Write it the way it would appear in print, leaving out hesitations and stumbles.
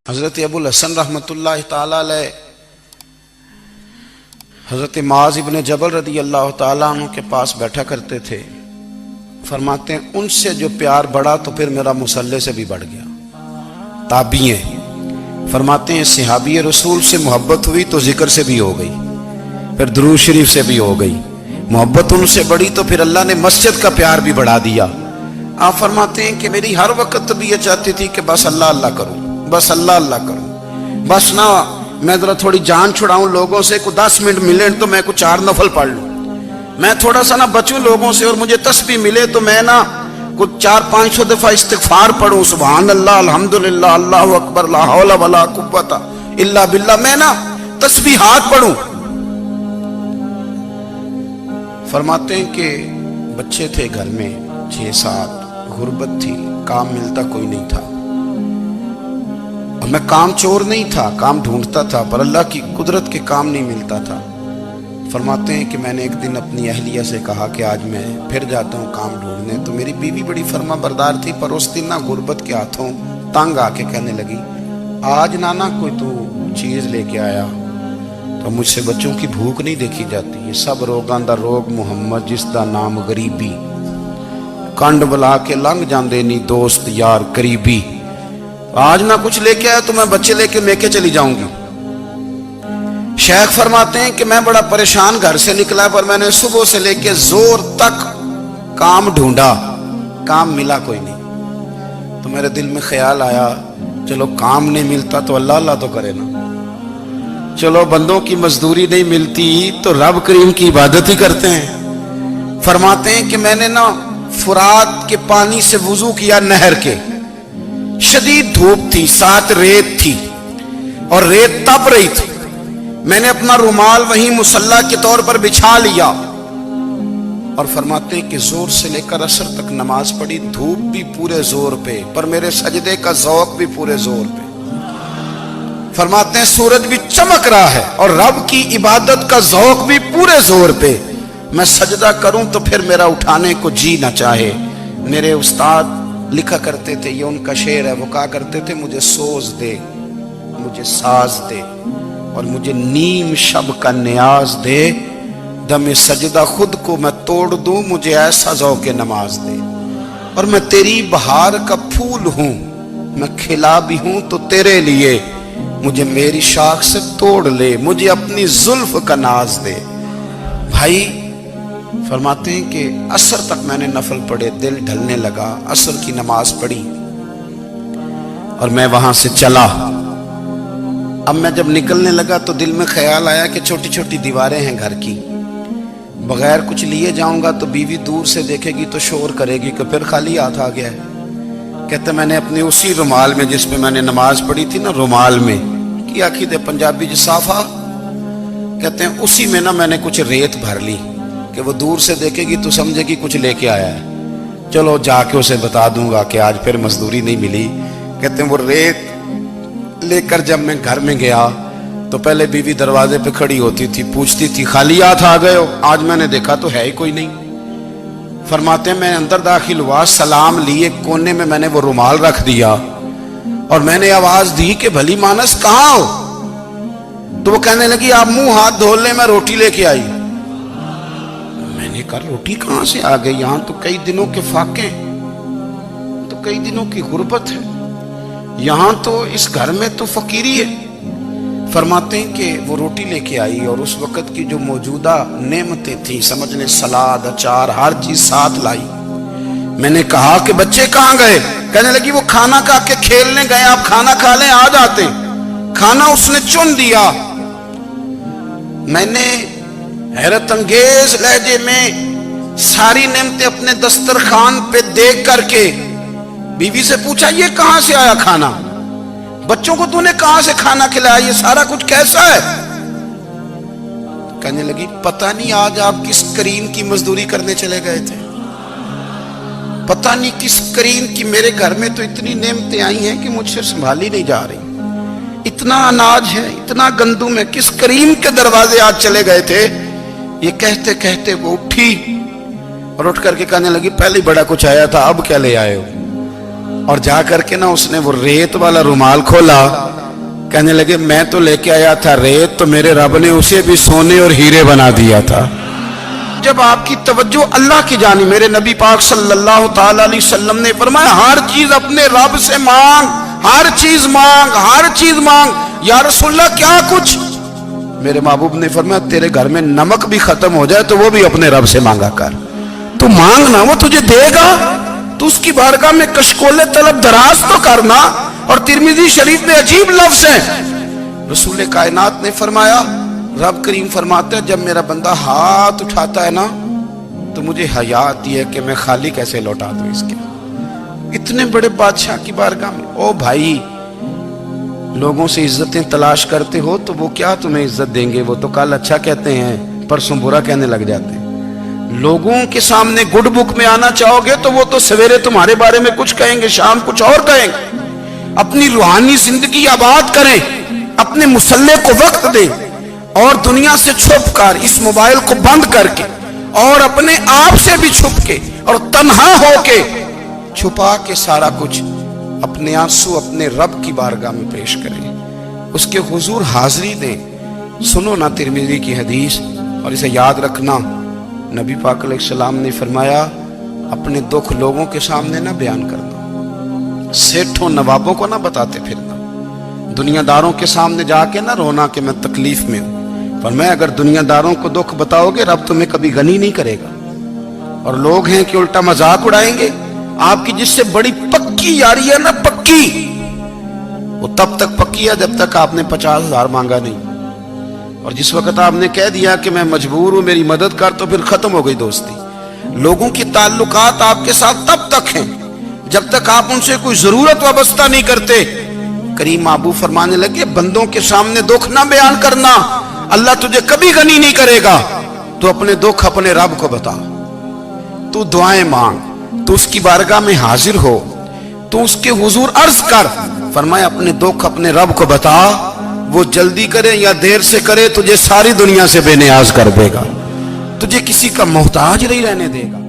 حضرت ابو الحسن رحمۃ اللہ تعالی علیہ حضرت معاذ ابن جبل رضی اللہ تعالیٰ عنہ کے پاس بیٹھا کرتے تھے. فرماتے ہیں ان سے جو پیار بڑھا تو پھر میرا مصلی سے بھی بڑھ گیا. تابعی ہیں. فرماتے ہیں صحابی رسول سے محبت ہوئی تو ذکر سے بھی ہو گئی, پھر درود شریف سے بھی ہو گئی. محبت ان سے بڑھی تو پھر اللہ نے مسجد کا پیار بھی بڑھا دیا. آپ فرماتے ہیں کہ میری ہر وقت طبیعت چاہتی تھی کہ بس اللہ اللہ کروں, بس اللہ اللہ کروں, بس نہ میں ذرا تھوڑی جان چھڑاؤں لوگوں سے, کو 10 منٹ ملے تو میں کو 4 نفل پڑھ لوں, میں تھوڑا سا نہ بچوں لوگوں سے, اور مجھے تسبیح ملے تو میں نہ کچھ 400-500 دفعہ استغفار پڑھوں, سبحان اللہ الحمدللہ اللہ اکبر لا حول ولا قوت الا باللہ, میں نہ تسبیحات پڑھوں. فرماتے ہیں کہ بچے تھے گھر میں 6-7, غربت تھی, کام ملتا کوئی نہیں تھا, اور میں کام چور نہیں تھا, کام ڈھونڈتا تھا, پر اللہ کی قدرت کے کام نہیں ملتا تھا. فرماتے ہیں کہ میں نے ایک دن اپنی اہلیہ سے کہا کہ آج میں پھر جاتا ہوں کام ڈھونڈنے. تو میری بیوی بڑی فرما بردار تھی, پر اس دن نہ غربت کے ہاتھوں تنگ آ کے کہنے لگی آج نانا کوئی تو چیز لے کے آیا. تو مجھ سے بچوں کی بھوک نہیں دیکھی جاتی. یہ سب روگاں دا روگ محمد جس دا نام غریبی, کنڈ بلا کے لنگ جاندے نہیں دوست یار قریبی. آج نہ کچھ لے کے آیا تو میں بچے لے کے میکے چلی جاؤں گی. شیخ فرماتے ہیں کہ میں بڑا پریشان گھر سے نکلا, پر میں نے صبح سے لے کے زور تک کام ڈھونڈا, کام ملا کوئی نہیں. تو میرے دل میں خیال آیا چلو کام نہیں ملتا تو اللہ اللہ تو کرے نا, چلو بندوں کی مزدوری نہیں ملتی تو رب کریم کی عبادت ہی کرتے ہیں. فرماتے ہیں کہ میں نے نا فرات کے پانی سے وضو کیا, نہر کے, شدید دھوپ تھی, ساتھ ریت تھی اور ریت تپ رہی تھی. میں نے اپنا رومال وہیں مصلی کے طور پر بچھا لیا, اور فرماتے ہیں کہ زور سے لے کر عصر تک نماز پڑھی. دھوپ بھی پورے زور پہ, پر میرے سجدے کا ذوق بھی پورے زور پہ. فرماتے ہیں سورج بھی چمک رہا ہے اور رب کی عبادت کا ذوق بھی پورے زور پہ. میں سجدہ کروں تو پھر میرا اٹھانے کو جی نہ چاہے. میرے استاد لکھا کرتے تھے, یہ ان کا شعر ہے, وہ کہا کرتے تھے مجھے سوز دے, مجھے ساز دے, اور مجھے نیم شب کا نیاز دے, دم سجدہ خود کو میں توڑ دوں, مجھے ایسا ذوق نماز دے. اور میں تیری بہار کا پھول ہوں, میں کھلا بھی ہوں تو تیرے لیے, مجھے میری شاخ سے توڑ لے, مجھے اپنی زلف کا ناز دے. بھائی فرماتے ہیں کہ عصر تک میں نے نفل پڑھے, دل ڈھلنے لگا, عصر کی نماز پڑھی اور میں وہاں سے چلا. اب میں جب نکلنے لگا تو دل میں خیال آیا کہ چھوٹی چھوٹی دیواریں ہیں گھر کی, بغیر کچھ لیے جاؤں گا تو بیوی دور سے دیکھے گی تو شور کرے گی کہ پھر خالی ہاتھ آ گیا ہے. کہتے میں نے اپنی اسی رومال میں جس میں میں نے نماز پڑھی تھی نا, رومال میں کی آخی دے پنجابی جسافہ کہتے ہیں, اسی میں نا میں نے کچھ ریت بھر لی کہ وہ دور سے دیکھے گی تو سمجھے گی کچھ لے کے آیا ہے, چلو جا کے اسے بتا دوں گا کہ آج پھر مزدوری نہیں ملی. کہتے ہیں وہ ریت لے کر جب میں گھر میں گیا تو پہلے بیوی دروازے پہ کھڑی ہوتی تھی, پوچھتی تھی خالی ہاتھ آ گئے ہو؟ آج میں نے دیکھا تو ہے ہی کوئی نہیں. فرماتے ہیں میں اندر داخل ہوا, سلام لی, ایک کونے میں نے وہ رومال رکھ دیا اور میں نے آواز دی کہ بھلی مانس کہاں ہو؟ تو وہ کہنے لگی آپ منہ ہاتھ دھو لیں, میں روٹی لے کے آئی. میں نے کہا روٹی کہاں سے آ گئی؟ یہاں تو کئی دنوں کے فاقے, تو کئی دنوں کی غربت ہے, یہاں تو اس گھر میں تو فقیری ہے. فرماتے ہیں کہ وہ روٹی لے کے آئی اور اس وقت کی جو موجودہ نعمتیں تھیں, سمجھ لیں سلاد اچار ہر چیز ساتھ لائی. میں نے کہا کہ بچے کہاں گئے؟ کہنے لگی وہ کھانا کھا کے کھیلنے گئے, آپ کھانا کھا لیں آ جاتے. کھانا اس نے چن دیا. میں نے حیرت انگیز لہجے میں ساری نعمتیں اپنے دسترخوان پہ دیکھ کر کے بیوی سے پوچھا یہ کہاں سے آیا کھانا؟ بچوں کو تو نے کہاں سے کھانا کھلایا؟ یہ سارا کچھ کیسا ہے؟ کہنے لگی پتہ نہیں آج آپ کس کریم کی مزدوری کرنے چلے گئے تھے, پتہ نہیں کس کریم کی. میرے گھر میں تو اتنی نعمتیں آئی ہیں کہ مجھ سے سنبھالی نہیں جا رہی, اتنا اناج ہے, اتنا گندم ہے, کس کریم کے دروازے آج چلے گئے تھے؟ یہ کہتے کہتے وہ اٹھی اور اٹھ کر کے کہنے لگی پہلے بڑا کچھ آیا تھا, اب کیا لے آئے ہو؟ اور جا کر کے نا اس نے وہ ریت والا رومال کھولا. کہنے لگے میں تو لے کے آیا تھا ریت, تو میرے رب نے اسے بھی سونے اور ہیرے بنا دیا تھا. جب آپ کی توجہ اللہ کی جانب, میرے نبی پاک صلی اللہ تعالی علیہ وسلم نے فرمایا ہر چیز اپنے رب سے مانگ, ہر چیز مانگ, ہر چیز مانگ. یا رسول اللہ کیا کچھ؟ میرے محبوب نے فرمایا تیرے گھر میں نمک بھی ختم ہو جائے تو وہ بھی اپنے رب سے مانگا کر. تو مانگنا, وہ تجھے دے گا, تو اس کی بارگاہ میں کشکول طلب دراز تو کرنا. اور ترمذی شریف میں عجیب لفظ ہے, رسول کائنات نے فرمایا, رب کریم فرماتے ہیں جب میرا بندہ ہاتھ اٹھاتا ہے نا تو مجھے حیا آتی ہے کہ میں خالی کیسے لوٹا دوں اس کے. اتنے بڑے بادشاہ کی بارگاہ میں. او بھائی, لوگوں سے عزتیں تلاش کرتے ہو تو وہ کیا تمہیں عزت دیں گے؟ وہ تو کل اچھا کہتے ہیں پرسوں برا کہنے لگ جاتے ہیں. لوگوں کے سامنے گڈ بک میں آنا چاہو گے تو وہ تو سویرے تمہارے بارے میں کچھ کہیں گے, شام کچھ اور کہیں گے. اپنی روحانی زندگی آباد کریں, اپنے مسلح کو وقت دیں, اور دنیا سے چھپ کر اس موبائل کو بند کر کے اور اپنے آپ سے بھی چھپ کے اور تنہا ہو کے چھپا کے سارا کچھ اپنے آنسو اپنے رب کی بارگاہ میں پیش کریں, اس کے حضور حاضری دیں. سنو نا ترمذی کی حدیث, اور اسے یاد رکھنا. نبی پاک علیہ السلام نے فرمایا اپنے دکھ لوگوں کے سامنے نہ بیان کرنا, سیٹھوں نوابوں کو نہ بتاتے پھرنا, دنیا داروں کے سامنے جا کے نہ رونا کہ میں تکلیف میں ہوں. فرمایا اگر دنیا داروں کو دکھ بتاؤ گے رب تمہیں کبھی غنی نہیں کرے گا. اور لوگ ہیں کہ الٹا مذاق اڑائیں گے. آپ کی جس سے بڑی پکی یاری ہے نا, پکی, وہ تب تک پکی ہے جب تک آپ نے 50,000 مانگا نہیں. اور جس وقت آپ نے کہہ دیا کہ میں مجبور ہوں میری مدد کر, تو پھر ختم ہو گئی دوستی. لوگوں کی تعلقات آپ کے ساتھ تب تک ہیں جب تک آپ ان سے کوئی ضرورت وابستہ نہیں کرتے. کریم محبوب فرمانے لگے بندوں کے سامنے دکھ نہ بیان کرنا, اللہ تجھے کبھی غنی نہیں کرے گا. تو اپنے دکھ اپنے رب کو بتا, تو دعائیں مانگ, تو اس کی بارگاہ میں حاضر ہو, تو اس کے حضور عرض کر. فرمایا اپنے دکھ اپنے رب کو بتا, وہ جلدی کرے یا دیر سے کرے تجھے ساری دنیا سے بے نیاز کر دے گا, تجھے کسی کا محتاج نہیں رہنے دے گا.